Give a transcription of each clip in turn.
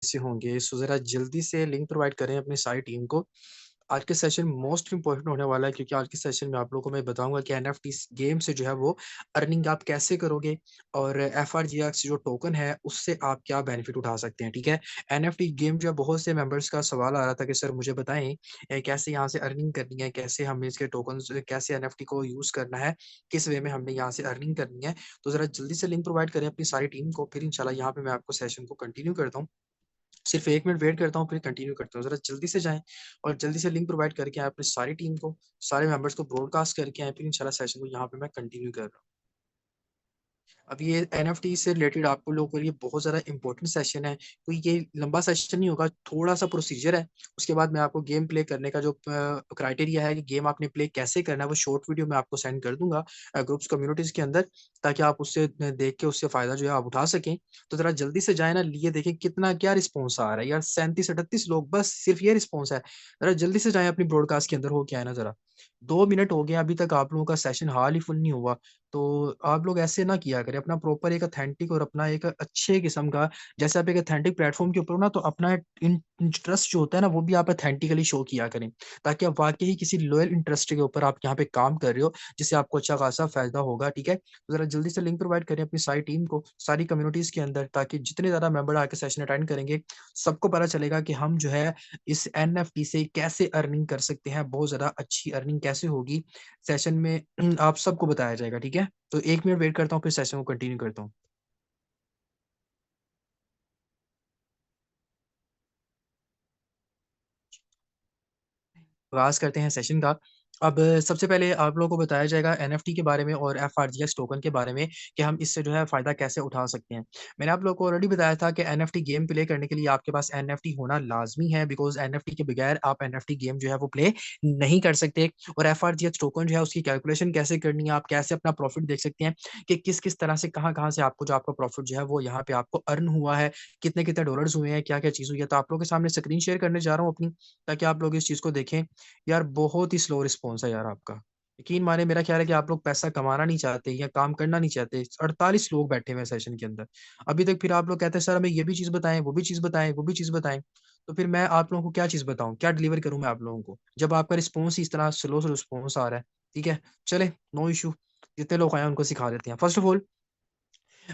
से होंगे, सो ज़रा जल्दी से लिंक प्रोवाइड करें अपनी सारी टीम को। आज के सेशन मोस्ट इम्पोर्टेंट होने वाला है क्योंकि आज के सेशन में आप लोगों को मैं बताऊँगा कि एनएफटीस गेम से जो है वो अर्निंग आप कैसे करोगे और एफआरजीएक्स जो टोकन है उससे आप क्या बेनिफिट उठा सकते हैं, ठीक है? एनएफटी गेम जो है बहुत से मेंबर्स का सवाल आ रहा था कि सर मुझे बताएँ कैसे यहाँ से अर्निंग करनी है? कैसे हमें इसके टोकन्स कैसे एनएफटी को यूज़ करना है? किस वे में हमने यहाँ से अर्निंग करनी है? तो ज़रा जल्दी से लिंक प्रोवाइड करें अपनी सारी टीम को, फिर इंशाल्लाह यहाँ पे मैं आपको सेशन को कंटिन्यू करता हूँ। सिर्फ 1 मिनट वेट करता हूँ, फिर कंटिन्यू करता हूँ। ज़रा जल्दी से जाएँ और जल्दी से लिंक प्रोवाइड करके आएँ अपनी सारी टीम को, सारे मेंबर्स को ब्रॉडकास्ट करके आएँ, फिर इंशाल्लाह सेशन को यहाँ पे मैं कंटिन्यू कर रहा हूँ। अब ये एनएफटी से रिलेटेड आप लोगों के लिए बहुत ज़्यादा इम्पोर्टेंट सेशन है, कोई ये लंबा सेशन नहीं होगा, थोड़ा-सा प्रोसीजर है। उसके बाद मैं आपको गेम प्ले करने का जो क्राइटेरिया है कि गेम आपने प्ले कैसे करना है, वो शॉर्ट वीडियो मैं आपको सेंड कर दूँगा ग्रुप्स कम्युनिटीज़ के अंदर, ताकि आप उससे देख के उससे फ़ायदा जो है आप उठा सकें। तो ज़रा जल्दी से जाएँ ना, लिए देखें कितना क्या रिस्पॉन्स आ रहा है यार, 37-38 लोग बस सिर्फ़ ये रिस्पॉन्स है। ज़रा जल्दी से जाएँ अपनी ब्रॉडकास्ट के अंदर हो के आएँ ना ज़रा। 2 मिनट हो गए अभी तक आप लोगों का सेशन हाल ही फुल नहीं हुआ। तो आप लोग ऐसे ना किया करें, अपना प्रॉपर एक ऑथेंटिक और अपना एक अच्छे किस्म का जैसे आप एक ऑथेंटिक प्लेटफ़ॉर्म के ऊपर हो ना, तो अपना इन इंटरेस्ट जो होता है ना, वो भी आप ऑथेंटिकली शो किया करें, ताकि आप वाक़ई किसी लॉयल इंटरेस्ट के ऊपर आप यहाँ पे काम कर रहे हो, जिससे आपको अच्छा खासा फ़ायदा होगा, ठीक है? तो ज़रा जल्दी से लिंक प्रोवाइड करें अपनी सारी टीम को, सारी कम्युनिटीज़ के अंदर, ताकि जितने ज़्यादा मेंबर आके सेशन अटेंड करेंगे, सबको पता चलेगा कि हम जो है, इस एनएफटी से कैसे अर्निंग कर सकते हैं, बहुत ज़्यादा अच्छी अर्निंग कैसे होगी, सेशन में आप सबको बताया जाएगा, ठीक है? तो 1 मिनट वेट करता हूँ, फिर सेशन को कंटिन्यू करता हूँ। आगाज़ करते हैं सेशन का। अब सबसे पहले आप लोगों को बताया जाएगा एनएफटी के बारे में और एफआरजीएक्स टोकन के बारे में कि हम इससे जो है फ़ायदा कैसे उठा सकते हैं। मैंने आप लोगों को ऑलरेडी बताया था कि एनएफटी गेम प्ले करने के लिए आपके पास एनएफटी होना लाज़मी है, बिकॉज़ एनएफटी के बगैर आप एनएफटी गेम जो है वो प्ले नहीं कर सकते और एफआरजीएक्स टोकन जो है उसकी कैलकुलेशन कैसे करनी है, आप कैसे अपना प्रॉफ़िट देख सकते हैं कि किस-किस तरह से कहाँ-कहाँ से आपको जो आपका प्रॉफ़िट जो है वो यहाँ पे आपको अर्न हुआ है, कितने-कितने डॉलर्स हुए हैं, क्या-क्या चीज़ हुई है। तो आप लोगों के सामने स्क्रीन शेयर करने जा रहा हूँ अपनी, ताकि आप लोग इस चीज़ को देखें। यार बहुत ही स्लो रिस्पॉन्स है यार आपका। यकीन मानिए मेरा ख़्याल है कि आप लोग पैसा कमाना नहीं चाहते या काम करना नहीं चाहते। 48 लोग बैठे हुए हैं सेशन के अंदर। अभी तक फिर आप लोग कहते हैं सर हमें ये भी चीज़ बताएँ, वो भी चीज़ बताएँ, वो भी चीज़ बताएँ। तो फिर मैं आप लोगों को क्या चीज़ बताऊँ? क्या डिलीवर करूँ मैं आप लोगों को? जब आपका रिस्पॉन्स ही इस तरह स्लो रिस्पॉन्स आ रहा है, ठीक है? चलें, नो इश्यू। जितने लोग आए हैं उनको सिखा देते हैं। फर्स्ट ऑफ ऑल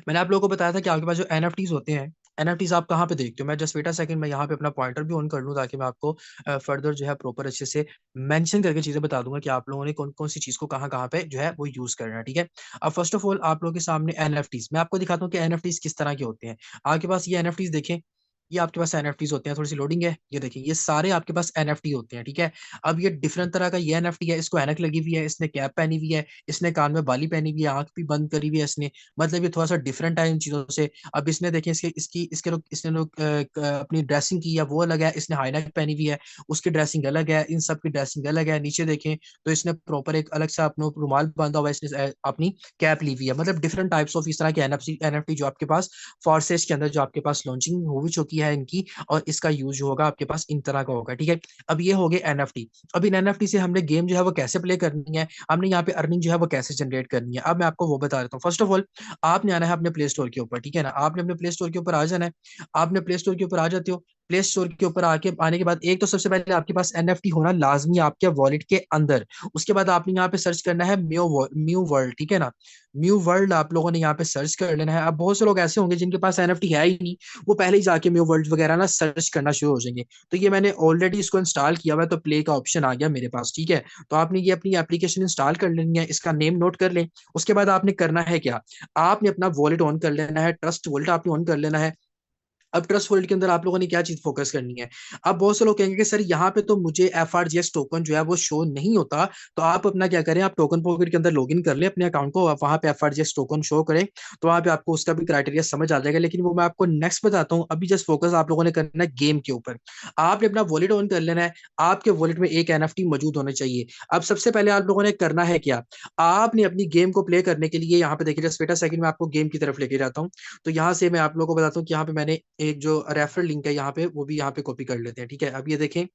मैंने आप लोगों को बताया था कि आपके पास जो एनएफटीज़ होते हैं, एनएफटीज़ आप कहाँ पे देखते हो? मैं जस्ट वेट अ सेकंड मैं यहाँ पे अपना पॉइंटर भी ऑन कर लूँ ताकि मैं आपको फर्दर जो है प्रॉपर अच्छे से मेंशन करके चीज़ें बता दूँगा कि आप लोगों ने कौन-कौन सी चीज़ को कहाँ-कहाँ पे जो है वो यूज़ करना है, ठीक है? अब फर्स्ट ऑफ ऑल आप लोगों के सामने एनएफटीज़ मैं आपको दिखाता हूँ कि एनएफटीज़ किस तरह के होते हैं। आपके पास ये एनएफटीज़ देखें, ये आपके पास एनएफटीज़ होते हैं, थोड़ी-सी लोडिंग है, ये देखिए ये सारे आपके पास एनएफटी होते हैं, ठीक है? अब ये डिफरेंट तरह का ये एनएफटी है, इसको ऐनक लगी हुई है, इसने कैप पहनी हुई है, इसने कान में बाली पहनी हुई है, आँख भी बंद करी हुई है इसने, मतलब ये थोड़ा-सा डिफरेंट है इन चीज़ों से। अब इसने देखिए इसके लोग इसने लोग अपनी ड्रेसिंग की है वो अलग है, इसने हाई नेक पहनी हुई है, उसकी ड्रेसिंग अलग है, इन सब की ड्रेसिंग अलग है। नीचे देखें तो इसने प्रॉपर एक अलग सा अपना रुमाल बाँधा हुआ है, इसने अपनी कैप ली हुई है। मतलब डिफरेंट टाइप्स ऑफ इस तरह के एनएफटी जो आपके पास फॉरसेज के अंदर जो आपके पास लॉन्चिंग हो भी चुकी है इनकी और इसका यूज़ जो होगा आपके पास इन तरह का होगा, ठीक है? अब ये हो गए एनएफटी। अब इन एनएफटी से हमने गेम जो है वो कैसे प्ले करनी है, हमने यहाँ पे अर्निंग जो है वो कैसे जनरेट करनी है। अब मैं आपको वो बता देता हूँ। फर्स्ट ऑफ ऑल आपने आना है अपने प्ले स्टोर के ऊपर, ठीक है ना? आपने अपने प्ले स्टोर के ऊपर आ जाना है। आपने प्ले स्टोर के ऊपर आ जाते हो, प्ले स्टोर के ऊपर आने के बाद एक तो सबसे पहले आपके पास एनएफटी होना लाज़मी है आपके वॉलेट के अंदर। उसके बाद आपने यहाँ पे सर्च करना है म्यू वर्ल्ड, ठीक है ना? म्यू वर्ल्ड आप लोगों ने यहाँ पे सर्च कर लेना है। अब बहुत से लोग ऐसे होंगे जिनके पास एनएफटी है ही नहीं, वो पहले ही जाके म्यू वर्ल्ड वगैरह ना सर्च करना शुरू हो जाएँगे। तो ये मैंने ऑलरेडी इसको इंस्टॉल किया हुआ है, तो प्ले का ऑप्शन आ गया मेरे पास, ठीक है? तो आपने ये अपनी एप्लीकेशन इंस्टॉल कर लेनी है, इसका नेम नोट कर लें। उसके बाद आपने करना है क्या? आपने अपना वॉलेट ऑन कर लेना है, ट्रस्ट वॉलेट आपने ऑन कर लेना है। अब ट्रस्ट वॉलेट के अंदर आप लोगों ने क्या चीज़ फ़ोकस करनी है? अब बहुत से लोग कहेंगे कि सर यहाँ पे तो मुझे एफआरजीएक्स टोकन जो है वो शो नहीं होता, तो आप अपना क्या करें, आप टोकन पॉकेट के अंदर लॉगिन कर लें अपने अकाउंट को, आप वहाँ पे एफआरजीएक्स टोकन शो करें, तो वहाँ पे आपको उसका भी क्राइटेरिया समझ आ जाएगा, लेकिन वो मैं आपको नेक्स्ट बताता हूँ। अभी जस्ट फ़ोकस आप लोगों ने करना है गेम के ऊपर। आपने अपना वॉलेट ऑन कर लेना है, आपके वॉलेट में एक एनएफटी मौजूद होना चाहिए। अब सबसे पहले आप लोगों ने करना है क्या? आपने अपनी गेम को प्ले करने के लिए यहाँ पे देखिए जस्ट वेट अ सेकंड मैं आपको गेम की तरफ लेके जाता हूँ। तो यहाँ से मैं आप लोगों को बताता हूँ कि यहाँ पे मैंने एक जो रेफरल लिंक है यहाँ पे, वो भी यहाँ पे कॉपी कर लेते हैं, ठीक है? अब ये देखें,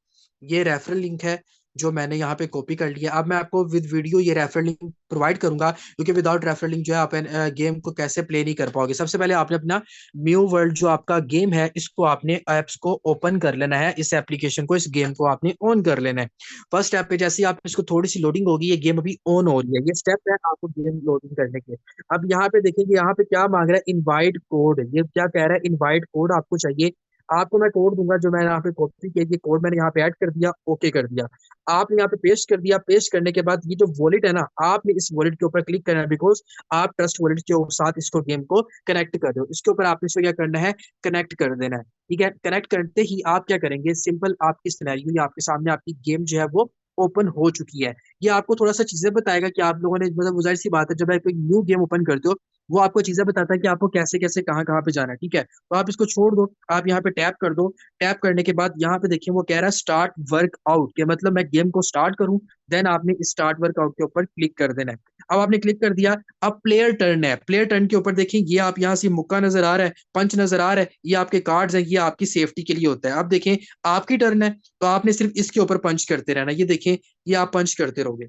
ये रेफरल लिंक है, जो मैंने यहाँ पे कॉपी कर लिया। अब मैं आपको विद वीडियो ये रेफर लिंक प्रोवाइड करूंगा, क्योंकि विदाउट रेफर लिंक जो है आप गेम को कैसे प्ले नहीं कर पाओगे। सबसे पहले आपने अपना म्यू वर्ल्ड जो आपका गेम है, इसको आपने ऐप्स को ओपन कर लेना है, इस एप्लीकेशन को, इस गेम को आपने ऑन कर लेना है। फर्स्ट स्टेप पे जैसे ही आप इसको थोड़ी सी लोडिंग होगी, ये गेम अभी ऑन हो रही है, ये स्टेप है आपको गेम लोडिंग करने के। अब यहाँ पे देखेंगे, यहाँ पे क्या मांग रहा है, इनवाइट कोड। ये क्या कह रहा है, इनवाइट कोड आपको चाहिए। आपको मैं कोड दूंगा जो मैंने यहाँ पे कॉपी किया, ये कोड मैंने यहाँ पे ऐड कर दिया, ओके कर दिया। आपने यहाँ पे पेस्ट कर दिया। पेस्ट करने के बाद ये जो वॉलेट है ना, आपने इस वॉलेट के ऊपर क्लिक करना है, बिकॉज आप ट्रस्ट वॉलेट के साथ इसको गेम को कनेक्ट कर रहे हो। इसके ऊपर आपने इसको क्या करना है, कनेक्ट कर देना है। ठीक है, कनेक्ट करते ही आप क्या करेंगे, सिंपल आपकी सिनेरियो या आपके सामने आपकी गेम जो है वो ओपन हो चुकी है। ये आपको थोड़ा सा चीजें बताएगा कि आप लोगों ने, मतलब जाहिर सी बात है, जब आप एक न्यू गेम ओपन करते हो, वो आपको चीजें बताता है कि आपको कैसे कैसे कहाँ कहाँ पे जाना है। ठीक है, तो आप इसको छोड़ दो, आप यहाँ पे टैप कर दो। टैप करने के बाद यहाँ पे देखिए वो कह रहा है स्टार्ट वर्कआउट, के मतलब मैं गेम को स्टार्ट करूं। देन आपने स्टार्ट वर्कआउट के ऊपर क्लिक कर देना है। अब आपने क्लिक कर दिया। अब प्लेयर टर्न है। प्लेयर टर्न के ऊपर देखिए, ये आप यहाँ से मुक्का नजर आ रहा है, पंच नजर आ रहा है, ये आपके कार्ड्स हैं, ये आपकी सेफ्टी के लिए होता है। अब देखें, आपकी टर्न है, तो आपने सिर्फ इसके ऊपर पंच करते रहना। ये देखें, ये आप पंच करते रहोगे,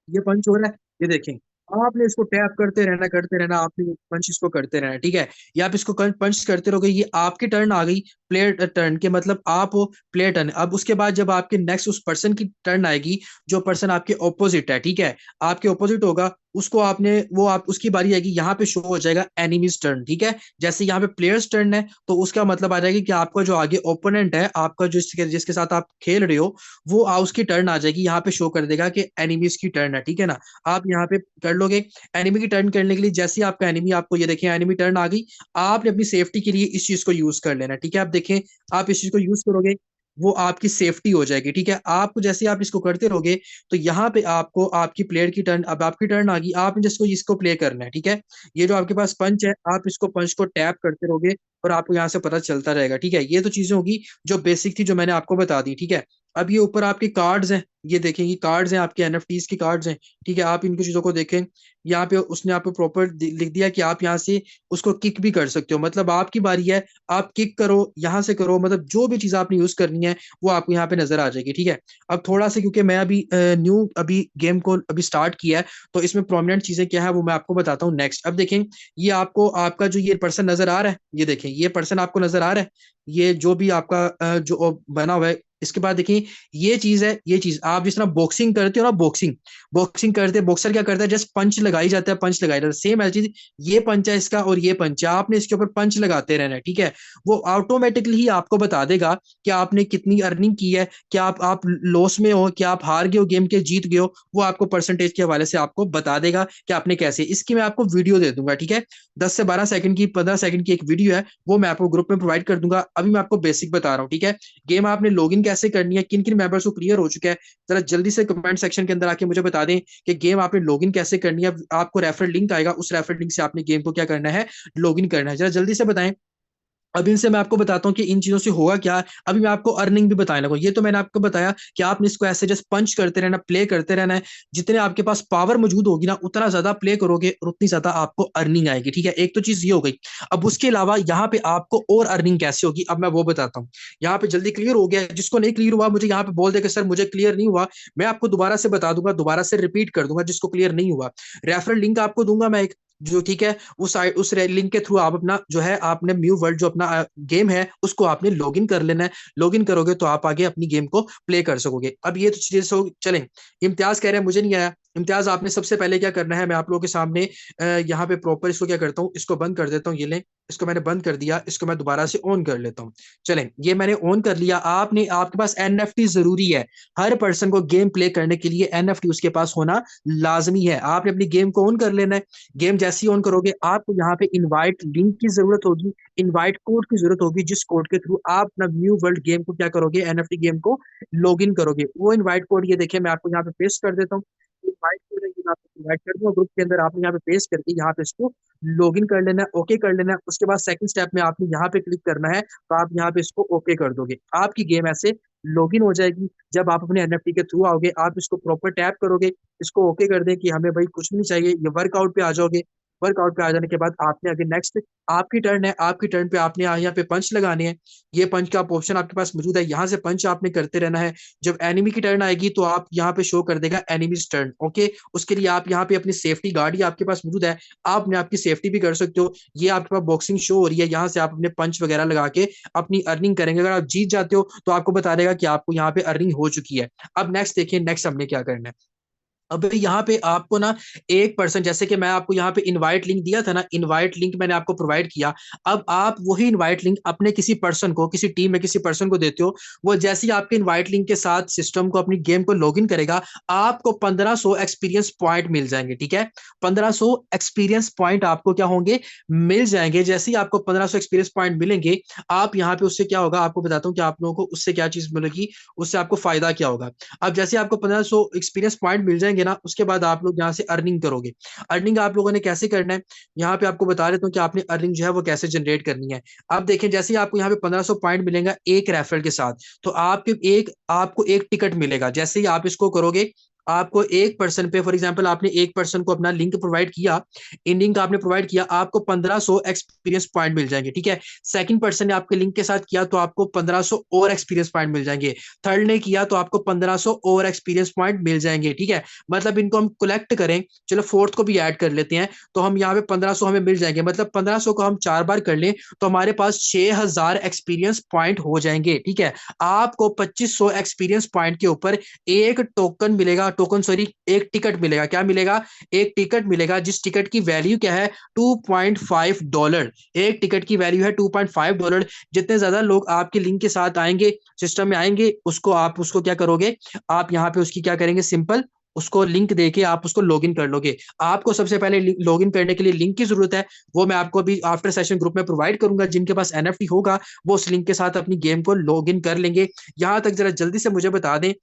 ये पंच हो रहा है, ये देखें। आपने इसको टैप करते रहना, आपने पंच इसको करते रहना। ठीक है, ये आप इसको पंच करते रहोगे, ये आपकी टर्न आ गई। प्लेयर टर्न के मतलब आप हो प्लेयर टर्न। अब उसके बाद जब आपके नेक्स्ट उस पर्सन की टर्न आएगी, जो पर्सन आपके ऑपोजिट है, ठीक है, आपके ऑपोजिट होगा, उसको आपने, वो आप उसकी बारी आएगी, यहाँ पे शो हो जाएगा एनिमीज टर्न। ठीक है, जैसे यहाँ पे प्लेयर्स टर्न है, तो उसका मतलब आ जाएगा कि आपका जो आगे ओपोनेंट है, आपका जो जिसके साथ आप खेल रहे हो, वो उसकी टर्न आ जाएगी, यहाँ पे शो कर देगा कि एनिमीज की टर्न है। ठीक है ना, आप यहाँ पे कर लोगे। एनिमी की टर्न करने के लिए जैसे ही आपका एनिमी, आपको ये देखें एनिमी टर्न आ गई, आपने अपनी सेफ्टी के लिए इस चीज को यूज कर लेना। ठीक है, आप देखें, आप इस चीज को यूज करोगे, वो आपकी सेफ्टी हो जाएगी। ठीक है, आप जैसे आप इसको करते रहोगे, तो यहाँ पे आपको आपकी प्लेयर की टर्न, अब आपकी टर्न आ गई, आपने जिसको इसको प्ले करना है। ठीक है, ये जो आपके पास पंच है, आप इसको पंच को टैप करते रहोगे, और आपको यहाँ से पता चलता रहेगा। ठीक है, ये तो चीजें होगी जो बेसिक थी, जो मैंने आपको बता दी। ठीक है, अब ये ऊपर आपके कार्ड्स हैं, ये देखें, ये कार्ड्स हैं आपके एनएफटीज की कार्ड्स हैं। ठीक है, आप इनको चीजों को देखें, यहाँ पे उसने आपको प्रॉपर लिख दिया कि आप यहाँ से उसको किक भी कर सकते हो, मतलब आपकी बारी है, आप किक करो, यहाँ से करो, मतलब जो भी चीज आपने यूज करनी है वो आपको यहाँ पे नजर आ जाएगी। ठीक है, अब थोड़ा सा, क्योंकि मैं अभी न्यू अभी गेम को अभी स्टार्ट किया है, तो इसमें प्रोमिनेंट चीजें क्या है वो मैं आपको बताता हूँ नेक्स्ट। अब देखें, ये आपको आपका जो ये पर्सन नजर आ रहा है, ये देखें, ये पर्सन आपको नजर आ रहा है, ये जो भी आपका जो बना हुआ है। इसके बाद देखिए, ये चीज है, ये चीज आप जिस तरह बॉक्सिंग करते हो ना, बॉक्सिंग बॉक्सिंग करते, बॉक्सर क्या करता है, जस्ट पंच लगाई जाता है, पंच लगाई जाता है, सेम ऐसी चीज, ये पंच है इसका और ये पंच है, आपने इसके ऊपर पंच लगाते रहना है। ठीक है, वो ऑटोमेटिकली ही आपको बता देगा कि आपने कितनी अर्निंग की है, क्या आप लॉस में हो, क्या आप हार गए हो गेम के, जीत गए हो, वो आपको परसेंटेज के हवाले से आपको बता देगा कि आपने कैसे। इसकी मैं आपको वीडियो दे दूंगा। ठीक है, 10 से 12 सेकंड की, 15 सेकंड की एक वीडियो है, वो मैं आपको ग्रुप में प्रोवाइड कर दूंगा। अभी मैं आपको बेसिक बता रहा हूँ। ठीक है, गेम आपने लॉगिन कैसे करनी है, किन किन मेंबर्स को क्लियर हो चुका है, जरा जल्दी से कमेंट सेक्शन के अंदर आके मुझे बता दें कि गेम आपने लॉगिन कैसे करनी है। आपको रेफरल लिंक आएगा, उस रेफरल लिंक से आपने गेम को क्या करना है, लॉगिन करना है। जरा जल्दी से बताएं। अब इनसे मैं आपको बताता हूँ कि इन चीजों से होगा क्या। अभी मैं आपको अर्निंग भी बताने लगूँ। ये तो मैंने आपको बताया कि आपने इसको ऐसे जस्ट पंच करते रहना, प्ले करते रहना है। जितने आपके पास पावर मौजूद होगी ना, उतना ज्यादा प्ले करोगे और उतनी ज्यादा आपको अर्निंग आएगी। ठीक है, एक तो चीज ये हो गई। अब उसके अलावा यहाँ पे आपको और अर्निंग कैसे होगी, अब मैं वो बताता हूँ। यहाँ पे जल्दी क्लियर हो गया है? जिसको नहीं क्लियर हुआ मुझे यहाँ पे बोल दे कि सर मुझे क्लियर नहीं हुआ, मैं आपको दोबारा से बता दूंगा, दोबारा से रिपीट कर दूंगा जिसको क्लियर नहीं हुआ। रेफरल लिंक आपको दूंगा मैं एक, जो ठीक है, उस लिंक के थ्रू आप अपना जो है, आपने म्यू वर्ल्ड जो अपना गेम है उसको आपने लॉगिन कर लेना है। लॉगिन करोगे तो आप आगे अपनी गेम को प्ले कर सकोगे। अब ये तो चीजें चलें। इम्तियाज कह रहे हैं मुझे नहीं आया। इम्तियाज, आपने सबसे पहले क्या करना है, मैं आप लोगों के सामने यहाँ पे प्रॉपर इसको क्या करता हूँ, इसको बंद कर देता हूँ। ये लें, इसको मैंने बंद कर दिया, इसको मैं दोबारा से ऑन कर लेता हूँ। चलें, ये मैंने ऑन कर लिया। आपने, आपके पास एनएफटी जरूरी है। हर पर्सन को गेम प्ले करने के लिए एनएफटी उसके पास होना लाजमी है। आपने अपनी गेम को ऑन कर लेना है। गेम जैसे ही ऑन करोगे, आपको यहाँ पे इनवाइट लिंक की जरूरत होगी, इनवाइट कोड की जरूरत होगी, जिस कोड के थ्रू आप अपना न्यू वर्ल्ड गेम को क्या करोगे, एनएफटी गेम को लॉग इन करोगे। वो इनवाइट कोड ये देखिए, मैं आपको यहाँ पे पेस्ट कर देता हूँ। इनवाइट कोड है, ये मैं आपको इनवाइट कर दूंगा ग्रुप के अंदर, आपने यहाँ पे पेस्ट करके यहाँ पे इसको लॉग इन कर लेना है, ओके कर लेना है। उसके बाद सेकंड स्टेप में आपने यहाँ पे क्लिक करना है, तो आप यहाँ पे इसको ओके कर दोगे, आपकी गेम ऐसे लॉगिन हो जाएगी। जब आप अपने एनएफटी के थ्रू आओगे, आप इसको प्रॉपर टैप करोगे, इसको ओके कर दें कि हमें भाई कुछ नहीं चाहिए, ये वर्कआउट पे आ जाओगे। वर्कआउट पे आ जाने के बाद आपने अगर नेक्स्ट आपकी टर्न है, आपकी टर्न पे आपने यहाँ पे पंच लगाने हैं। ये पंच का ऑप्शन आपके पास मौजूद है, यहाँ से पंच आपने करते रहना है। जब एनिमी की टर्न आएगी तो आप यहाँ पे शो कर देगा एनिमीज टर्न। ओके, उसके लिए आप यहाँ पे अपनी सेफ्टी गार्ड ही आपके पास मौजूद है, आपने आपकी सेफ्टी भी कर सकते हो। ये आपके पास बॉक्सिंग शो हो रही है, यहाँ से आप अपने पंच वगैरह लगा के अपनी अर्निंग करेंगे। अगर आप जीत जाते हो तो आपको बता देगा कि आपको यहाँ पे अर्निंग हो चुकी है। अब नेक्स्ट देखिए, नेक्स्ट हमने क्या करना है। अब यहाँ पे आपको ना एक पर्सन, जैसे कि मैं आपको यहाँ पे इनवाइट लिंक दिया था ना, इनवाइट लिंक मैंने आपको प्रोवाइड किया। अब आप वही इनवाइट लिंक अपने किसी पर्सन को, किसी टीम में किसी पर्सन को देते हो, वो जैसे ही आपके इनवाइट लिंक के साथ सिस्टम को अपनी गेम को लॉगिन करेगा, आपको 1500 एक्सपीरियंस पॉइंट मिल जाएंगे। ठीक है, 1500 एक्सपीरियंस पॉइंट आपको क्या होंगे, मिल जाएंगे। जैसे ही आपको 1500 एक्सपीरियंस पॉइंट मिलेंगे, आप यहाँ पे उससे क्या होगा आपको बताता हूँ कि आप लोगों को उससे क्या चीज मिलेगी, उससे आपको फायदा क्या होगा। अब जैसे आपको 1500 एक्सपीरियंस पॉइंट मिल जाएंगे ना, उसके बाद आप लोग यहाँ से अर्निंग करोगे। अर्निंग आप लोगों ने कैसे करना है, यहाँ पे आपको बता देता हूँ कि आपने अर्निंग जो है वो कैसे जनरेट करनी है। अब देखें, जैसे ही आपको यहाँ पे 1500 पॉइंट मिलेगा एक रेफरल के साथ, तो आपको एक टिकट मिलेगा। जैसे ही आप इसको करोगे, आपको एक पर्सन पे, फॉर एग्जांपल आपने एक पर्सन को अपना लिंक प्रोवाइड किया, इन लिंक आपने प्रोवाइड किया, आपको 1500 एक्सपीरियंस पॉइंट मिल जाएंगे। ठीक है, सेकंड पर्सन ने आपके लिंक के साथ किया तो आपको 1500 और एक्सपीरियंस पॉइंट मिल जाएंगे। थर्ड ने किया तो आपको 1500 और एक्सपीरियंस पॉइंट मिल जाएंगे। ठीक है, मतलब इनको हम कलेक्ट करें, चलो फोर्थ को भी ऐड कर लेते हैं, तो हम यहाँ पे 1500 हमें मिल जाएंगे। मतलब 1500 को हम 4 बार कर लें तो हमारे पास 6000 एक्सपीरियंस पॉइंट हो जाएंगे। ठीक है, आपको 2500 एक्सपीरियंस पॉइंट के ऊपर एक टोकन मिलेगा, टोकन सॉरी एक टिकट मिलेगा। क्या मिलेगा, एक टिकट मिलेगा, जिस टिकट की वैल्यू क्या है, $2.5। एक टिकट की वैल्यू है $2.5। जितने ज्यादा लोग आपके लिंक के साथ आएंगे, सिस्टम में आएंगे, उसको क्या करोगे, आप यहाँ पे उसकी क्या करेंगे, सिंपल उसको लिंक देके आप उसको लॉगिन कर लोगे। आपको सबसे पहले लॉगिन करने के लिए लिंक की जरूरत है, वो मैं आपको अभी आफ्टर सेशन ग्रुप में प्रोवाइड करूंगा। जिनके पास एनएफटी होगा वो उस लिंक के साथ अपनी गेम को लॉगिन कर लेंगे। यहां तक जरा जल्दी से मुझे बता दें,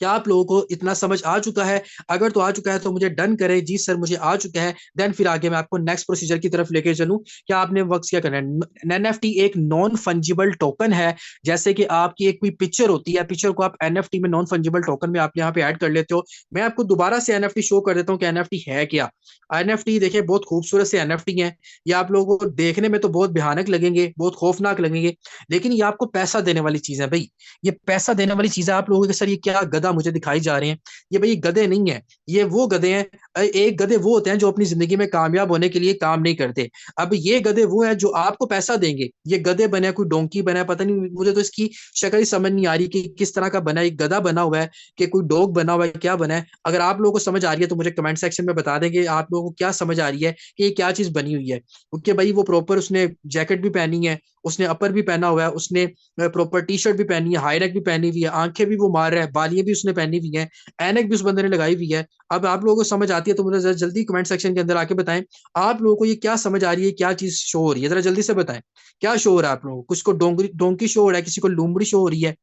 क्या आप लोगों को इतना समझ आ चुका है? अगर तो आ चुका है तो मुझे डन करे, जी सर मुझे आ चुका है। देन फिर आगे मैं आपको नेक्स्ट प्रोसीजर की तरफ लेके चलूं। क्या आपने वक्त क्या करना है, एनएफटी एक नॉन फंजिबल टोकन है। जैसे कि आपकी एक कोई पिक्चर होती है, पिक्चर को आप एनएफटी में नॉन फंजिबल टोकन में आप यहाँ पे ऐड कर लेते हो। मैं आपको दोबारा से एनएफटी शो कर देता हूँ कि एनएफटी है क्या। एनएफटी देखिए, बहुत खूबसूरत से एनएफटी है। ये आप लोगों को देखने में तो बहुत भयानक लगेंगे, बहुत खौफनाक लगेंगे, लेकिन ये आपको पैसा देने वाली चीज है भाई। ये पैसा देने वाली चीज है। आप लोगों के सर ये क्या गधा मुझे दिखाई जा रहे हैं, ये भाई गधे नहीं है, ये वो गधे हैं। एक गधे वो होते हैं जो अपनी जिंदगी में कामयाब होने के लिए काम नहीं करते। अब ये गधे वो हैं जो आपको पैसा देंगे। ये गधे बने, कोई डोंकी बना है, पता नहीं, मुझे तो इसकी शक्ल ही समझ नहीं आ रही कि किस तरह का बना है। एक गधा बना हुआ है कि कोई डॉग बना हुआ है, क्या बना है। अगर आप लोगों को समझ आ रही है तो मुझे कमेंट सेक्शन में बता देंगे आप लोगों को क्या समझ आ रही है कि ये क्या चीज बनी हुई है। क्योंकि भाई वो प्रॉपर उसने जैकेट भी पहनी है, उसने अपर भी पहना हुआ है, उसने प्रॉपर टी शर्ट भी पहनी है, हाई नेक भी पहनी हुई है, आंखें भी वो मार रहा है, बालियां भी उसने पहनी हुई है, एनक भी उस बंदे ने लगाई हुई है। अब आप लोगों को समझ आती है तो मुझे जरा जल्दी कमेंट सेक्शन के अंदर आके बताएं, आप लोगों को ये क्या समझ आ रही है, क्या चीज शो हो रही है, जरा जल्दी से बताएं। क्या शो हो रहा है आप लोगों को? कुछ को डोंगरी डोंकी शो हो रहा है, किसी को लूमड़ी शो हो रही है,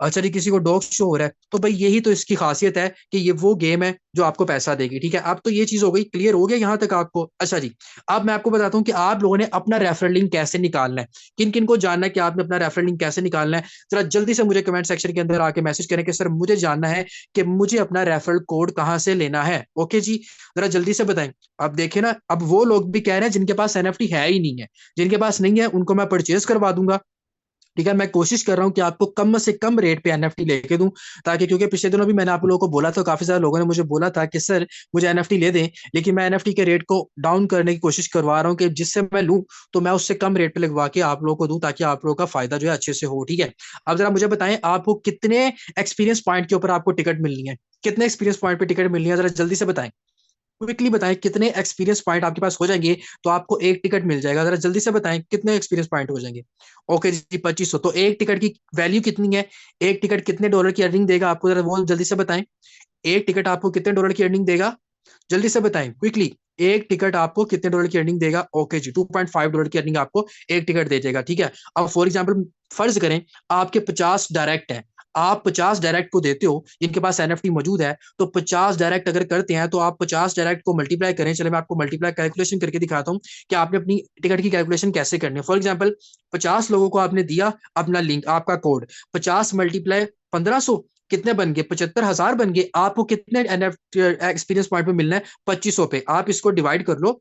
अच्छा जी किसी को डॉग शो हो रहा है। तो भाई यही तो इसकी खासियत है कि ये वो गेम है जो आपको पैसा देगी। ठीक है, अब तो ये चीज हो गई, क्लियर हो गया यहाँ तक आपको? अच्छा जी, अब मैं आपको बताता हूँ कि आप लोगों ने अपना रेफरल लिंक कैसे निकालना है। किन किन को जानना है कि आपने अपना रेफरल लिंक कैसे निकालना है, जरा जल्दी से मुझे कमेंट सेक्शन के अंदर आके मैसेज करें कि सर मुझे जानना है कि मुझे अपना रेफरल कोड कहाँ से लेना है। ओके जी, जरा जल्दी से बताएं। अब देखे ना, अब वो लोग भी कह रहे हैं जिनके पास एनएफटी है ही नहीं है, जिनके पास नहीं है उनको मैं परचेज करवा दूंगा। ठीक है, मैं कोशिश कर रहा हूँ कि आपको कम से कम रेट पे एनएफटी लेके दूं, ताकि, क्योंकि पिछले दिनों भी मैंने आप लोगों को बोला था, काफी सारे लोगों ने मुझे बोला था कि सर मुझे एनएफटी ले दें, लेकिन मैं एनएफटी के रेट को डाउन करने की कोशिश करवा रहा हूँ कि जिससे मैं लूं तो मैं उससे कम रेट पे लगवा के आप लोगों को दूं, ताकि आप लोगों का फायदा जो है अच्छे से हो। ठीक है, अब जरा मुझे बताएं, आपको कितने एक्सपीरियंस पॉइंट के ऊपर आपको टिकट मिलनी है, कितने एक्सपीरियंस पॉइंट पे टिकट मिलनी है, जरा जल्दी से बताएं। क्विकली बताएं कितने एक्सपीरियंस पॉइंट आपके पास हो जाएंगे तो आपको एक टिकट मिल जाएगा। जरा जल्दी से बताएं कितने एक्सपीरियंस पॉइंट हो जाएंगे। ओके जी, 2500। तो एक टिकट की वैल्यू कितनी है, एक टिकट कितने डॉलर की अर्निंग देगा आपको, जरा वो जल्दी से बताएं। एक टिकट आपको कितने डॉलर की अर्निंग देगा, जल्दी से बताएं क्विकली। एक टिकट आपको कितने डॉलर की अर्निंग देगा? ओके जी, $2.5 की अर्निंग आपको एक टिकट दे देगा। ठीक है, अब फॉर एग्जाम्पल फर्ज करें आपके 50 डायरेक्ट है, आप 50 डायरेक्ट को देते हो, जिनके पास एनएफटी मौजूद है, तो 50 डायरेक्ट अगर करते हैं तो आप 50 डायरेक्ट को मल्टीप्लाई करें। चले मैं आपको मल्टीप्लाई कैलकुलेशन करके दिखाता हूँ कि आपने अपनी टिकट की कैलकुलेशन कैसे करनी है। फॉर एग्जाम्पल 50 लोगों को आपने दिया अपना लिंक, आपका कोड, 50 मल्टीप्लाई 1500 कितने बन गए, 75,000 बन गए। आपको कितने एक्सपीरियंस पॉइंट पे मिलना है? 2500 पे। आप इसको डिवाइड कर लो,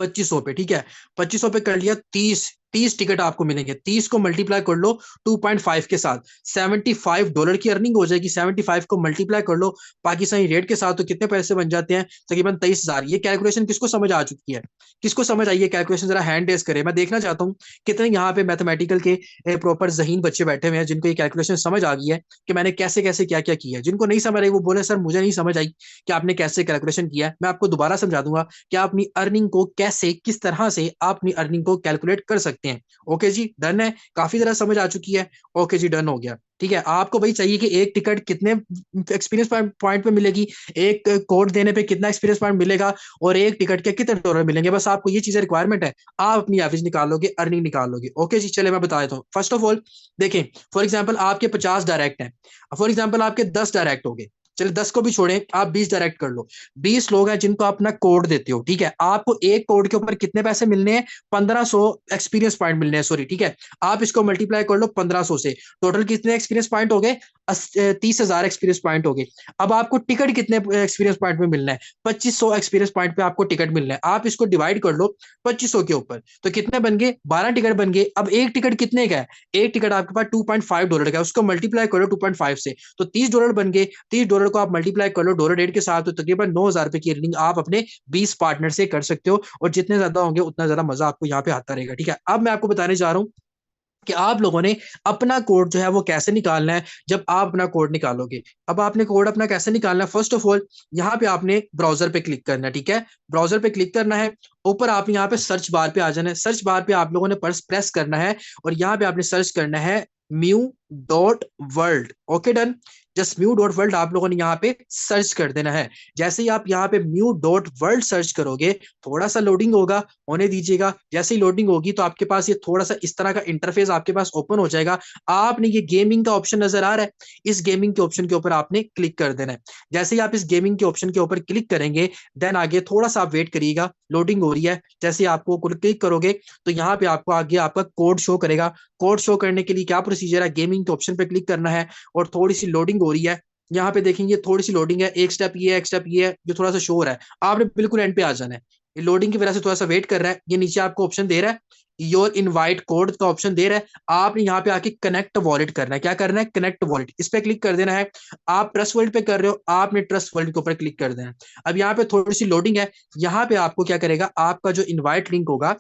2500 पे, ठीक है। 2500 पे कर लिया, 30 टिकट आपको मिलेंगे। 30 को मल्टीप्लाई कर लो 2.5 के साथ, $75 की अर्निंग हो जाएगी। 75 को मल्टीप्लाई कर लो पाकिस्तानी रेट के साथ, तो कितने पैसे बन जाते हैं? तकरीबन 23,000। ये कैलकुलेशन किसको समझ आ चुकी है? किसको समझ आई है कैलकुलेशन? जरा हैंड रेज करे, मैं देखना चाहता हूँ कितने यहाँ पे मैथमेटिकल के प्रॉपर जहीन बच्चे बैठे हुए हैं जिनको ये कैलकुलेशन समझ आ गई है कि मैंने कैसे कैसे क्या क्या किया है। जिनको नहीं समझ आई वो बोले सर मुझे नहीं समझ आई कि आपने कैसे कैलकुलेशन किया है। मैं आपको दोबारा समझा दूंगा कि आप अपनी अर्निंग को कैसे, किस तरह से आप अपनी अर्निंग को कैलकुलेट कर सकते हैं। ओके जी, डन है। काफी जरा समझ आ चुकी है। ओके जी, डन हो गया। ठीक है, आपको भाई चाहिए कि एक टिकट कितने एक्सपीरियंस पॉइंट पे मिलेगी, एक कोड देने पे कितना एक्सपीरियंस पॉइंट मिलेगा, और एक टिकट के कितने डॉलर मिलेंगे। बस आपको ये चीजें रिक्वायरमेंट है, आप अपनी एवरेज निकाल लोगे, अर्निंग निकाल लोगे। ओके जी, चले मैं बता देता हूँ। फर्स्ट ऑफ ऑल देखें, फॉर एग्जाम्पल आपके 50 डायरेक्ट हैं, फॉर एग्जाम्पल आपके 10 डायरेक्ट हो गए। चलिए 10 को भी छोड़ें, आप 20 डायरेक्ट कर लो। 20 लोग हैं जिनको आप अपना कोड देते हो, ठीक है। आपको एक कोड के ऊपर कितने पैसे मिलने हैं? 1500 एक्सपीरियंस पॉइंट मिलने हैं, सॉरी, ठीक है। आप इसको मल्टीप्लाई कर लो 1500 से, टोटल कितने एक्सपीरियंस पॉइंट हो गए? 30,000 एक्सपीरियंस पॉइंट हो गए। अब आपको टिकट कितने एक्सपीरियंस पॉइंट में मिलना है? 2500 एक्सपीरियंस पॉइंट पे आपको टिकट मिलना है। आप इसको डिवाइड कर लो 2500 के ऊपर, तो कितने बन गए? 12 टिकट बन गए। अब एक टिकट कितने का है? एक टिकट आपके पास $2.5 का है, उसको मल्टीप्लाई कर लो 2.5 से, तो $30 बन गए। $30 को आप मल्टीप्लाई कर लो डॉलर रेट के साथ, तो तकरीबन 9,000 रुपए की अर्निंग आप अपने 20 पार्टनर से कर सकते हो। और जितने ज्यादा होंगे उतना ज्यादा मजा आपको यहाँ पे आता रहेगा, ठीक है। अब मैं आपको बताने जा रहा हूँ कि आप लोगों ने अपना कोड जो है वो कैसे निकालना है। जब आप अपना कोड निकालोगे, अब आपने कोड अपना कैसे निकालना है? फर्स्ट ऑफ ऑल यहाँ पे आपने ब्राउजर पे क्लिक करना है, ठीक है। ब्राउजर पे क्लिक करना है, ऊपर आप यहाँ पे सर्च बार पे आ जाना है। सर्च बार पे आप लोगों ने प्रेस करना है, और यहाँ पे आपने सर्च करना है mu.world। Okay, done. Just mu.world आप लोगों ने यहाँ पे सर्च कर देना है। जैसे ही आप यहाँ पे mu.world सर्च करोगे, थोड़ा सा लोडिंग होगा, होने दीजिएगा। जैसे ही लोडिंग होगी तो आपके पास ये थोड़ा सा इस तरह का इंटरफेस आपके पास ओपन हो जाएगा। आपने ये गेमिंग का ऑप्शन नजर आ रहा है, इस गेमिंग के ऑप्शन के ऊपर आपने क्लिक कर देना है। जैसे ही आप इस गेमिंग के ऑप्शन के ऊपर क्लिक करेंगे, देन आगे थोड़ा सा आप वेट करिएगा, लोडिंग हो रही है। जैसे आपको क्लिक करोगे तो यहाँ पे आपको आगे आपका कोड शो करेगा। कोड शो करने के लिए क्या प्रोसीजर है? गेमिंग के ऑप्शन पे क्लिक करना है, और थोड़ी सी लोडिंग हो रही है। यहाँ पे देखेंगे थोड़ी सी लोडिंग है, एक स्टेप ये है, एक स्टेप ये है, जो थोड़ा सा शो हो रहा है। आपने बिल्कुल एंड पे आ जाना है। ये लोडिंग की वजह से थोड़ा सा वेट कर रहा है। ये नीचे आपको ऑप्शन दे रहा है, योर इनवाइट कोड का ऑप्शन दे रहा है। आपने यहाँ पे आके कनेक्ट वॉलेट करना है। क्या करना है? कनेक्ट वॉलेट, इस पे क्लिक कर देना है। आप ट्रस्ट वॉलेट पे कर रहे हो, आपने ट्रस्ट वॉलेट के ऊपर क्लिक कर देना है। अब यहाँ पे थोड़ी सी लोडिंग है। यहाँ पे आपको क्या करेगा, आपका जो इनवाइट लिंक होगा,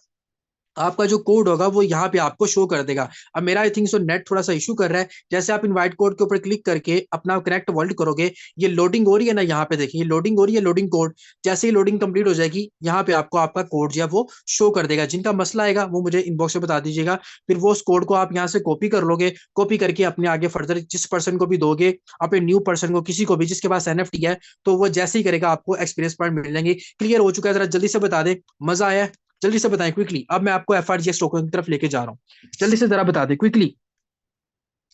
आपका जो कोड होगा वो यहाँ पे आपको शो कर देगा। अब मेरा आई थिंक सो नेट थोड़ा सा इशू कर रहा है। जैसे आप इनवाइट कोड के ऊपर क्लिक करके अपना कनेक्ट वॉलेट करोगे, ये लोडिंग हो रही है ना, यहाँ पे देखिए लोडिंग हो रही है, लोडिंग कोड। जैसे ही लोडिंग कंप्लीट हो जाएगी, यहाँ पे आपको आपका कोड जो है वो शो कर देगा। जिनका मसला आएगा वो मुझे इनबॉक्स में बता दीजिएगा, फिर वो उस कोड को आप यहाँ से कॉपी कर लोगे। कॉपी करके अपने आगे फर्दर जिस पर्सन को भी दोगे, अपने न्यू पर्सन को, किसी को भी जिसके पास एनएफटी है, तो वो जैसे ही करेगा आपको एक्सपीरियंस पॉइंट मिल जाएंगे। क्लियर हो चुका है? जरा जल्दी से बता दें, मजा आया? जल्दी से बताएं क्विकली। अब मैं आपको एफआरजीएक्स टोकन की तरफ लेके जा रहा हूँ, जल्दी से जरा बता दें क्विकली।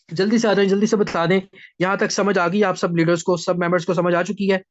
जल्दी से आ जाए, जल्दी से बता दें। यहाँ तक समझ आ गई? आप सब लीडर्स को, सब मेंबर्स को समझ आ चुकी है?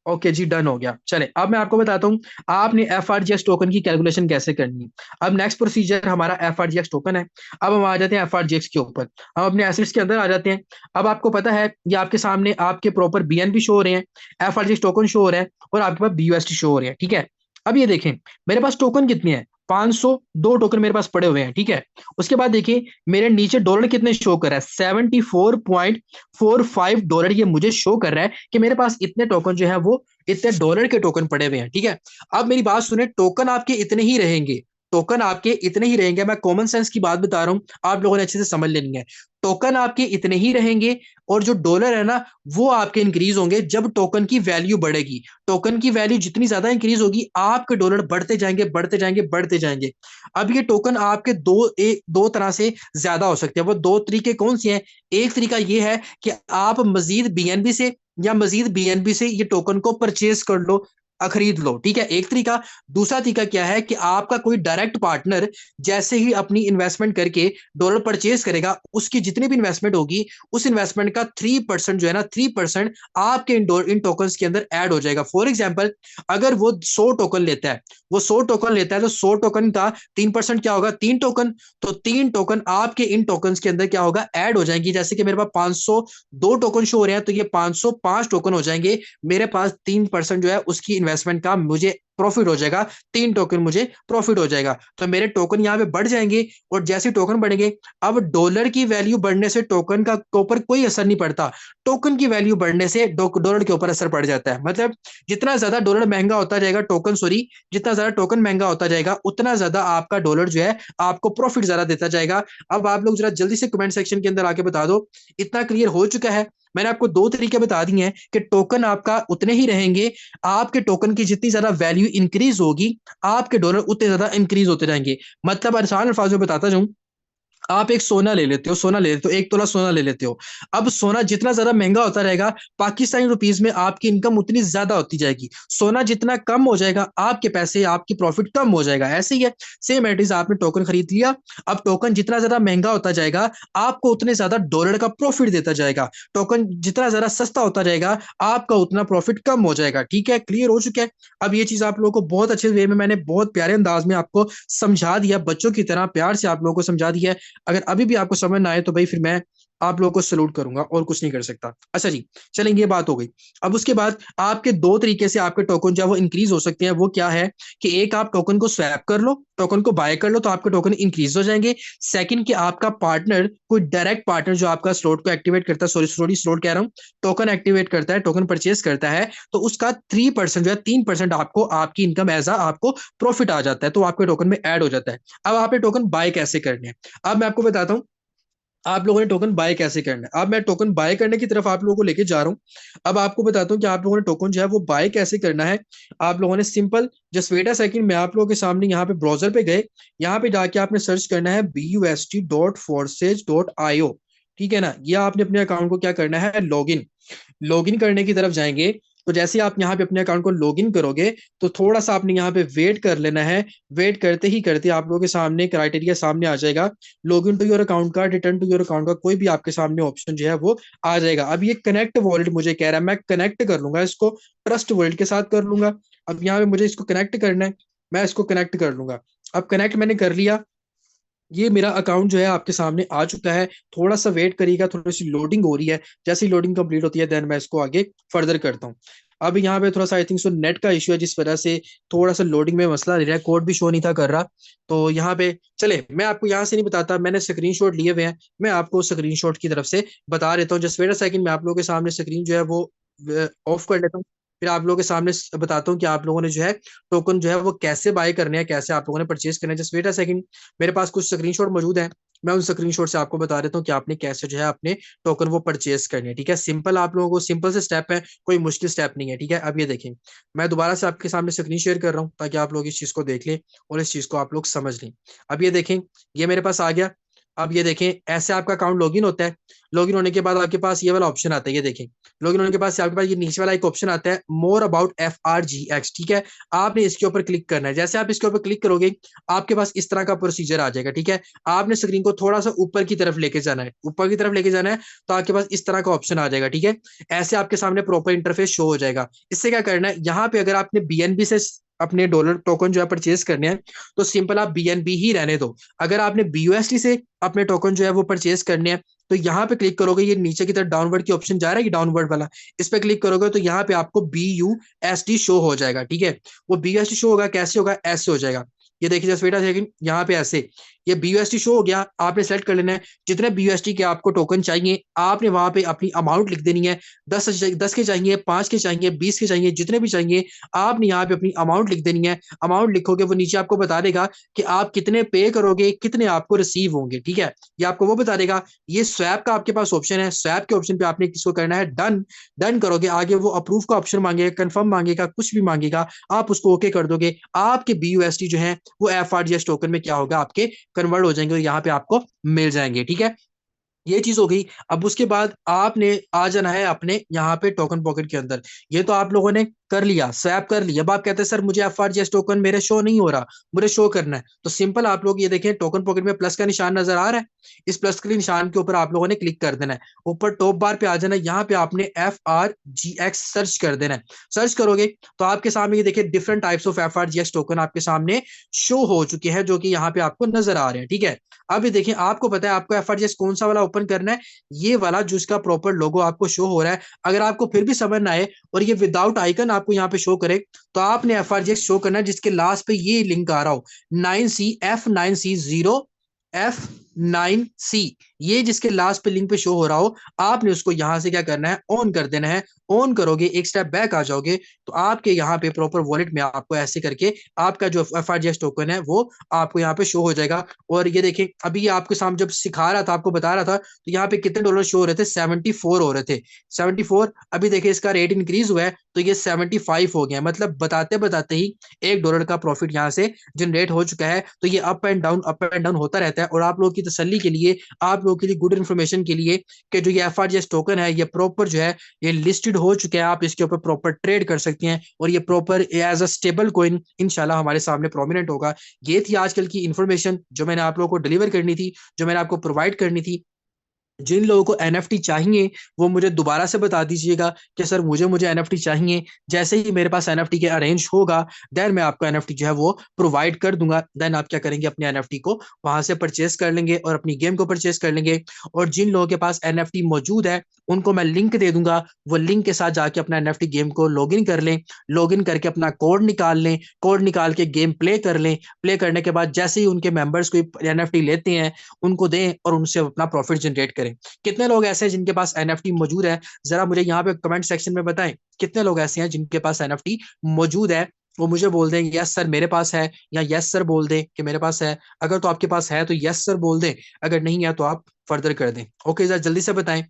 ओके जी, डन हो गया। चले अब मैं आपको बताता हूँ आपने एफआरजीएक्स टोकन की कैलकुलेशन कैसे करनी है। अब नेक्स्ट प्रोसीजर हमारा एफआरजीएक्स टोकन है। अब हम आ जाते हैं एफआरजीएक्स के ऊपर, हम अपने एसेट्स के अंदर आ जाते हैं। अब आपको पता है ये आपके सामने आपके प्रॉपर बीएनबी शो हो रहे हैं, एफआरजीएक्स टोकन शो हो रहा है, और आपके पास बीयूएसटी शो हो रहे हैं, ठीक है। अब ये देखें मेरे पास टोकन कितने हैं? 502 टोकन मेरे पास पड़े हुए हैं, ठीक है। उसके बाद देखिए मेरे नीचे डॉलर कितने शो कर रहा है? $74.45 ये मुझे शो कर रहा है कि मेरे पास इतने टोकन जो है वो इतने डॉलर के टोकन पड़े हुए हैं, ठीक है। अब मेरी बात सुने, टोकन आपके इतने ही रहेंगे, टोकन आपके इतने ही रहेंगे। मैं कॉमन सेंस की बात बता रहा हूं, आप लोगों ने अच्छे से समझ लेनी है। टोकन आपके इतने ही रहेंगे, और जो डॉलर है ना वो आपके इंक्रीज होंगे जब टोकन की वैल्यू बढ़ेगी। टोकन की वैल्यू जितनी ज्यादा इंक्रीज होगी, आपके डॉलर बढ़ते जाएंगे, बढ़ते जाएंगे, बढ़ते जाएंगे। अब ये टोकन आपके दो तरह से ज्यादा हो सकते हैं। वो दो तरीके कौन से हैं? एक तरीका ये है कि आप मजीद बीएनबी से या मजीद बीएनबी से ये टोकन को परचेज कर लो, खरीद लो, ठीक है, एक तरीका। दूसरा तरीका क्या है कि आपका कोई डायरेक्ट पार्टनर जैसे ही अपनी इन्वेस्टमेंट करके डॉलर परचेज करेगा, उसकी जितनी भी इन्वेस्टमेंट होगी, उस इन्वेस्टमेंट का 3% जो है ना, 3% आपके इन टोकन के अंदर ऐड हो जाएगा। फॉर एग्जाम्पल, अगर वो 100 टोकन लेता है, वो 100 टोकन लेता है, तो 100 टोकन का 3% क्या होगा? 3 टोकन। तो 3 टोकन आपके इन टोकन के अंदर क्या होगा? ऐड हो जाएंगी। जैसे कि मेरे पास 502 टोकन शो हो रहे हैं, तो ये 505 टोकन हो जाएंगे। मेरे पास 3% जो है उसकी इन्वेस्टमेंट का मुझे प्रॉफिट हो जाएगा, 3 टोकन मुझे प्रॉफिट हो जाएगा। तो मेरे टोकन यहाँ पे बढ़ जाएंगे, और जैसे टोकन बढ़ेंगे, अब डॉलर की वैल्यू बढ़ने से टोकन का ऊपर कोई असर नहीं पड़ता, टोकन की वैल्यू बढ़ने से डॉलर के ऊपर असर पड़ जाता है। मतलब जितना ज्यादा डॉलर महंगा होता जाएगा, टोकन सॉरी, जितना ज्यादा टोकन महंगा होता जाएगा, उतना ज्यादा आपका डॉलर जो है आपको प्रॉफिट ज्यादा देता जाएगा। अब आप लोग जरा जल्दी से कमेंट सेक्शन के अंदर आके बता दो, इतना क्लियर हो चुका है? मैंने आपको 2 तरीके बता दिए हैं कि टोकन आपका उतने ही रहेंगे, आपके टोकन की जितनी ज्यादा वैल्यू इंक्रीज होगी, आपके डॉलर उतने ज्यादा इंक्रीज होते रहेंगे। मतलब आसान अल्फाज में बताता जाऊं, आप एक सोना ले लेते हो, सोना ले लेते हो, 1 तोला सोना ले लेते हो। अब सोना जितना ज्यादा महंगा होता रहेगा, पाकिस्तानी रुपीज में आपकी इनकम उतनी ज्यादा होती जाएगी। सोना जितना कम हो जाएगा, आपके पैसे, आपकी प्रॉफिट कम हो जाएगा। ऐसे ही है, सेम एट इज, आपने टोकन खरीद लिया, अब टोकन जितना ज्यादा महंगा होता जाएगा, आपको उतने ज्यादा डॉलर का प्रॉफिट देता जाएगा। टोकन जितना ज्यादा सस्ता होता जाएगा, आपका उतना प्रॉफिट कम हो जाएगा। ठीक है, क्लियर हो चुका है? अब ये चीज आप लोगों को बहुत अच्छे वे में, मैंने बहुत प्यारे अंदाज में आपको समझा दिया, बच्चों की तरह प्यार से आप लोगों को समझा दिया है। अगर अभी भी आपको समझ ना आए तो भाई फिर मैं आप लोगों को सलूट करूंगा और कुछ नहीं कर सकता। अच्छा जी, चलेंगे, ये बात हो गई। अब उसके बाद आपके 2 तरीके से आपके टोकन जो है वो इंक्रीज हो सकते हैं। वो क्या है कि एक, आप टोकन को स्वैप कर लो, टोकन को बाय कर लो, तो आपके टोकन इंक्रीज हो जाएंगे। सेकंड, कि आपका पार्टनर, कोई डायरेक्ट पार्टनर जो आपका स्लॉट को एक्टिवेट करता है, सॉरी स्लॉट कह रहा हूँ, टोकन एक्टिवेट करता है, टोकन परचेस करता है, तो उसका 3% जो है, 3% आपको आपकी इनकम एज आपको प्रॉफिट आ जाता है, तो आपके टोकन में ऐड हो जाता है। अब आपने टोकन बाय कैसे करने हैं, अब मैं आपको बताता हूँ आप लोगों ने टोकन बाय कैसे करना है। अब मैं टोकन बाय करने की तरफ आप लोगों को लेके जा रहा हूं। अब आपको बताता हूं कि आप लोगों ने टोकन जो है वो बाय कैसे करना है। आप लोगों ने simple, just wait a second, मैं आप लोगों के सामने यहाँ पे ब्राउजर पे गए, यहाँ पे जाके आपने सर्च करना है bust.forces.io। ठीक है ना, ये आपने अपने अकाउंट को क्या करना है, लॉगिन, लॉगिन करने की तरफ जाएंगे। तो जैसे आप यहाँ पे अपने अकाउंट को लॉगिन करोगे, तो थोड़ा सा आपने यहाँ पे वेट कर लेना है। वेट करते ही करते आप लोगों के सामने क्राइटेरिया सामने आ जाएगा, लॉगिन टू योर अकाउंट का, रिटर्न टू योर अकाउंट का, कोई भी आपके सामने ऑप्शन जो है वो आ जाएगा। अब ये कनेक्ट वॉलेट मुझे कह रहा है, मैं कनेक्ट कर लूंगा इसको, ट्रस्ट वॉलेट के साथ कर लूंगा। अब यहाँ पे मुझे इसको कनेक्ट करना है, मैं इसको कनेक्ट कर लूंगा। अब कनेक्ट मैंने कर लिया, ये मेरा अकाउंट जो है आपके सामने आ चुका है। थोड़ा सा वेट करिएगा, थोड़ी सी लोडिंग हो रही है, जैसे ही लोडिंग कंप्लीट होती है देन मैं इसको आगे फर्दर करता हूँ। अब यहाँ पे थोड़ा सा आई थिंक सो नेट का इश्यू है, जिस वजह से थोड़ा सा लोडिंग में मसला रह रहा है, कोड भी शो नहीं था कर रहा। तो यहाँ पे चले, मैं आपको यहाँ से नहीं बताता, मैंने स्क्रीनशॉट लिए हुए हैं, मैं आपको स्क्रीनशॉट की तरफ से बता देता हूँ। जस्ट वेट अ सेकंड, मैं आप लोगों के सामने स्क्रीन जो है वो ऑफ कर लेता हूँ, फिर आप लोगों के सामने बताता हूँ कि आप लोगों ने जो है टोकन जो है वो कैसे बाय करने हैं, कैसे आप लोगों ने परचेज करने हैं। जस्ट वेट अ सेकंड, मेरे पास कुछ स्क्रीनशॉट मौजूद है, मैं उन स्क्रीनशॉट से आपको बता देता हूँ कि आपने कैसे जो है अपने टोकन वो परचेज करने हैं। ठीक है, सिंपल, आप लोगों को सिंपल से स्टेप है, कोई मुश्किल स्टेप नहीं है। ठीक है, अब ये देखें, मैं दोबारा से आपके सामने स्क्रीन शेयर कर रहा हूँ ताकि आप लोग इस चीज को देख लें और इस चीज को आप लोग समझ लें। अब ये देखें, ये मेरे पास आ गया। अब ये देखें, ऐसे आपका अकाउंट लॉगिन होता है। लॉगिन होने के बाद आपके पास ये वाला ऑप्शन आता है, ये देखें, लॉगिन होने के बाद आपके पास ये नीचे वाला एक ऑप्शन आता है, मोर अबाउट FRGX। ठीक है, आपने इसके ऊपर क्लिक करना है। जैसे आप इसके ऊपर क्लिक करोगे, आपके पास इस तरह का प्रोसीजर आ जाएगा। ठीक है, आपने स्क्रीन को थोड़ा सा ऊपर की तरफ लेके जाना है, ऊपर की तरफ लेके जाना है, तो आपके पास इस तरह का ऑप्शन आ जाएगा। ठीक है, ऐसे आपके सामने प्रॉपर इंटरफेस शो हो जाएगा। इससे क्या करना है, यहाँ पे अगर आपने BNB से अपने डॉलर टोकन जो है परचेज करने हैं, तो सिंपल आप BNB ही रहने दो। अगर आपने BUSD से अपने टोकन जो है वो परचेज करने हैं, तो यहाँ पे क्लिक करोगे, ये नीचे की तरफ डाउनवर्ड की ऑप्शन जा रहा है कि डाउनवर्ड वाला, इस पे क्लिक करोगे तो यहाँ पे आपको BUSD शो हो जाएगा। ठीक है, वो BUSD शो होगा, कैसे होगा, ऐसे हो जाएगा। ये देखिए जस्ट वेट अ सेकंड, यहाँ पे ऐसे ये BUSD शो हो गया। आपने सेलेक्ट कर लेना है जितने BUSD के आपको टोकन चाहिए, आपने वहां पे अपनी अमाउंट लिख देनी है। 10 के चाहिए, 5 के चाहिए, 20 के चाहिए, जितने भी चाहिए, आपने यहाँ पे अपनी अमाउंट लिख देनी है। अमाउंट लिखोगे, वो नीचे आपको बता देगा कि आप कितने पे करोगे, कितने आपको रिसीव होंगे। ठीक है, ये आपको वो बता देगा। ये स्वैप का आपके पास ऑप्शन है, स्वैप के ऑप्शन पे आपने किसको करना है, डन। डन करोगे, आगे वो अप्रूव का ऑप्शन मांगेगा, कंफर्म मांगेगा, कुछ भी मांगेगा, आप उसको ओके कर दोगे। आपके BUSD जो है वो FRGS टोकन में क्या होगा, आपके कन्वर्ट हो जाएंगे और यहाँ पे आपको मिल जाएंगे। ठीक है, ये चीज हो गई। अब उसके बाद आपने आ जाना है अपने यहाँ पे टोकन पॉकेट के अंदर। ये तो आप लोगों ने कर लिया, स्वैप कर लिया। अब आप कहते हैं सर मुझे FRGS टोकन मेरे शो नहीं हो रहा, मुझे शो करना है। तो सिंपल, आप लोग ये देखें, टोकन पॉकेट में प्लस का निशान नजर आ रहा है, इस प्लस के निशान के ऊपर आप लोगों ने क्लिक कर देना है। ऊपर टॉप बार पे आ जाना है, यहाँ पे आपने FRGX सर्च कर देना है। सर्च करोगे तो आपके सामने ये देखिए different types of FRGX token आपके सामने शो हो चुके हैं, जो कि यहाँ पे आपको नजर आ रहे हैं। ठीक है, अब ये देखें, आपको पता है आपको FRGX कौन सा वाला ओपन करना है, ये वाला जो इसका प्रॉपर लोगो आपको शो हो रहा है। अगर आपको फिर भी समझ ना आए और ये विदाउट आइकन आपको यहाँ पे शो करे, तो आपने एफआरजीएक्स शो करना है जिसके लास्ट पे ये लिंक आ रहा हो, 9C F9C0F9C, ये जिसके लास्ट पे लिंक पे शो हो रहा हो, आपने उसको यहां से क्या करना है, ऑन कर देना है। ऑन करोगे, एक स्टेप बैक आ जाओगे, तो आपके यहाँ पे प्रॉपर वॉलेट में आपको ऐसे करके आपका जो एफआरजीएक्स टोकन है वो आपको यहाँ पे शो हो जाएगा। और ये देखिए, अभी ये आपके सामने जब सिखा रहा था, आपको बता रहा था, तो यहाँ पे कितने डॉलर शो हो रहे थे, 74 हो रहे थे, 74। अभी देखिए इसका रेट इंक्रीज हुआ है, तो ये 75 हो गया, मतलब बताते बताते ही $1 का प्रॉफिट यहाँ से जनरेट हो चुका है। तो ये अप एंड डाउन होता रहता है। और आप लोगों की तसल्ली के लिए, आप लोगों के लिए गुड इन्फॉर्मेशन के लिए, कि जो ये एफआरजीएस टोकन है, ये प्रॉपर जो है ये लिस्टेड हो चुके हैं, आप इसके ऊपर प्रॉपर ट्रेड कर सकते हैं, और ये proper as a stable coin इंशाल्लाह हमारे सामने प्रोमिनेंट होगा। ये थी आजकल की इन्फॉर्मेशन जो मैंने आप लोगों को डिलीवर करनी थी, जो मैंने आपको प्रोवाइड करनी थी। जिन लोगों को एनएफटी चाहिए वो मुझे दोबारा से बता दीजिएगा कि सर मुझे मुझे एनएफटी चाहिए। जैसे ही मेरे पास एनएफटी के अरेंज होगा, देन मैं आपको एनएफटी जो है वो प्रोवाइड कर दूंगा। देन आप क्या करेंगे, अपने एनएफटी को वहां से परचेस कर लेंगे और अपनी गेम को परचेस कर लेंगे। और जिन लोगों के पास एनएफटी मौजूद है उनको मैं लिंक दे दूंगा, वो लिंक के साथ जाके अपना एनएफटी गेम को लॉग इन कर लें, लॉग इन करके अपना कोड निकाल लें, कोड निकाल के गेम प्ले कर लें। प्ले करने के बाद जैसे ही उनके मेंबर्स कोई एनएफटी लेते हैं, उनको दें और उनसे अपना प्रॉफिट जनरेट करें। कितने लोग ऐसे हैं जिनके पास एनएफटी मौजूद है, जरा मुझे यहाँ पे कमेंट सेक्शन में बताएं, कितने लोग ऐसे हैं जिनके पास एनएफटी मौजूद है। वो मुझे बोल दें यस सर मेरे पास है, या यस सर बोल दें कि मेरे पास है। अगर तो आपके पास है तो यस सर बोल दें, अगर नहीं है तो आप फर्दर कर दें। ओके सर, जल्दी से बताएं,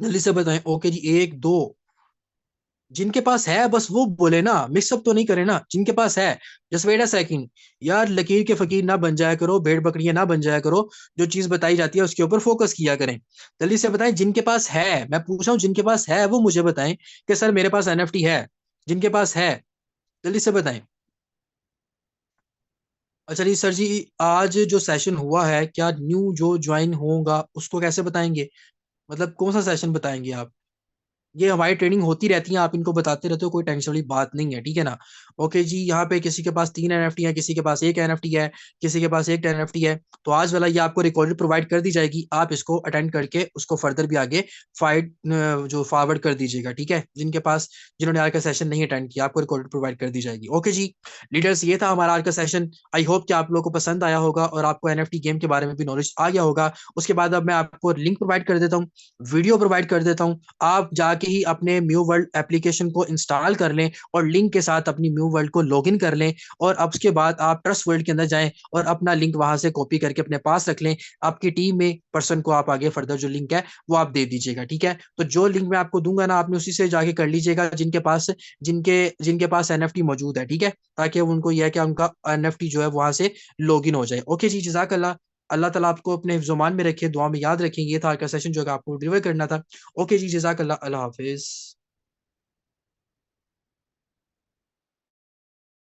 जल्दी से बताएं। ओके जी, एक दो, जिनके पास है बस वो बोले ना, मिक्सअप तो नहीं करे ना, जिनके पास है। जस्ट वेट अ सेकंड यार, लकीर के फकीर ना बन जाया करो, भेड़ बकरियां ना बन जाया करो, जो चीज बताई जाती है उसके ऊपर फोकस किया करें। जल्दी से बताएं जिनके पास है, मैं पूछ रहा हूँ जिनके पास है वो मुझे बताएं कि सर मेरे पास एनएफटी है। जिनके पास है जल्दी से बताएं। अच्छा जी सर जी, आज जो सेशन हुआ है, क्या न्यू जो ज्वाइन होगा उसको कैसे बताएंगे, मतलब कौन सा सेशन बताएंगे आप? ये हमारी ट्रेनिंग होती रहती है, आप इनको बताते रहते हो, कोई टेंशन वाली बात नहीं है, ठीक है ना। ओके जी, यहाँ पे किसी के पास 3 एनएफटी है, किसी के पास एक एनएफटी है, किसी के पास एक एनएफटी है। तो आज वाला ये आपको रिकॉर्डेड प्रोवाइड कर दी जाएगी, आप इसको अटेंड करके उसको फर्दर भी आगे फाइट जो फॉरवर्ड कर दीजिएगा, ठीक है। जिनके पास, जिन्होंने आज का सेशन नहीं अटेंड किया, आपको रिकॉर्डेड प्रोवाइड कर दी जाएगी। ओके जी लीडर्स, ये था हमारा आज का सेशन। आई होप कि आप लोगों को पसंद आया होगा और आपको एनएफटी गेम के बारे में भी नॉलेज आ गया होगा। उसके बाद अब मैं आपको लिंक प्रोवाइड कर देता हूँ, वीडियो प्रोवाइड कर देता हूँ, आप जाके ही अपने म्यू वर्ल्ड एप्लीकेशन को इंस्टॉल कर लें और लिंक के साथ अपनी म्यू वर्ल्ड को लॉगिन कर लें। और अब उसके बाद आप ट्रस्ट वर्ल्ड के अंदर जाएं और अपना लिंक वहां से कॉपी करके अपने पास रख लें। आपकी टीम में पर्सन को आप आगे फर्दर जो लिंक है वो आप दे दीजिएगा, ठीक है। तो जो लिंक मैं आपको दूंगा ना, आपने उसी से जाके कर लीजिएगा, जिनके जिनके पास एनएफटी मौजूद है, ठीक है, ताकि उनको यह है कि उनका एनएफटी जो है वहां से लॉगिन हो जाए। ओके जी, जजाकल्ला। अल्लाह ताला आपको अपने हिफ्ज़-ओ-मान में रखे, दुआ में याद रखें। ये था आज का सेशन जो कि आपको डिलीवर करना था। ओके जी, जज़ाकल्लाह, अल्लाह हाफ़िज़।